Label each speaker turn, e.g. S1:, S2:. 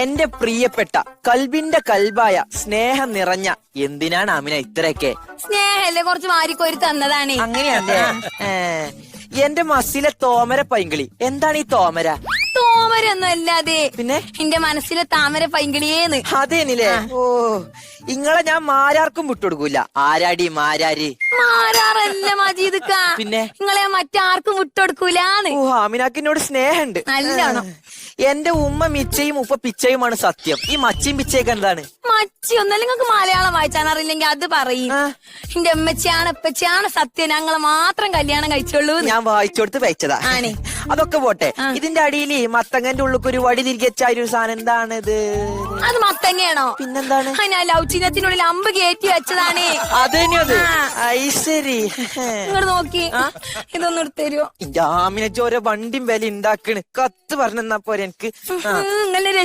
S1: എന്റെ പ്രിയപ്പെട്ട കൽബിന്റെ കൽബായ സ്നേഹം നിറഞ്ഞ എന്തിനാണ് ആമിന ഇത്രയൊക്കെ?
S2: സ്നേഹല്ലേ കുറച്ച് വാരിക്കോരി തന്നതാണ്.
S1: അങ്ങനെയല്ലേ? എന്റെ മസിലെ തോമര പൈങ്കിളി, എന്താണ് ഈ തോമര?
S2: തോമരൊന്നും അല്ലാതെ
S1: പിന്നെ
S2: എന്റെ മനസ്സിലെ താമര പൈങ്കിളിയേന്ന്.
S1: അതേനില്ലേ? ഓ, ഇങ്ങളെ ഞാൻ മാരാർക്കും വിട്ടുകൊടുക്കൂല. ആരാടി മാരാര്?
S2: മാറാറല്ല മജീദ്ക്ക,
S1: പിന്നെ
S2: നിങ്ങളെ മറ്റാർക്കും വിട്ടുകൊടുക്കൂലാന്ന്.
S1: ഓ, ആമിനാക്കിനോട് സ്നേഹമുണ്ട്
S2: നല്ലോണം.
S1: എന്റെ ഉമ്മ മിച്ചയും ഉപ്പ പിച്ചയുമാണ് സത്യം. ഈ മച്ചിയും പിച്ചയൊക്കെ എന്താണ്?
S2: മച്ചി ഒന്നല്ല, നിങ്ങൾക്ക് മലയാളം വായിച്ചാൻ അറിയില്ലെങ്കിൽ അത് പറയും. എന്റെ ഉമ്മച്ചിയാണ് ഉപ്പച്ചിയാണ് സത്യം, ഞങ്ങളെ മാത്രം കല്യാണം കഴിച്ചോളൂ.
S1: ഞാൻ വായിച്ചോടുത്ത് വെച്ചതാ.
S2: ആണ്.
S1: അതൊക്കെ പോട്ടെ, ഇതിന്റെ അടിയിൽ മത്തങ്ങന്റെ ഉള്ളിൽ ഒരു വടി തിരികെച്ചായ ഒരു സാധനം എന്താണിത്?
S2: അത് മത്തങ്ങയാണോ?
S1: പിന്നെന്താണ്?
S2: ഞാൻ ലവ് ചിഹ്നത്തിനുള്ളിൽ അമ്പ് കയറ്റി വെച്ചതാണ്.
S1: അത് തന്നെയത്. ശരി,
S2: ഇങ്ങോട്ട് നോക്കി, ഇതൊന്നും എടുത്തരുവോ?
S1: ജാമിനച്ചോര വണ്ടിയും വില ഉണ്ടാക്കണ്. കത്ത് പറഞ്ഞാ പോരെ എനിക്ക്.
S2: ഇങ്ങനെ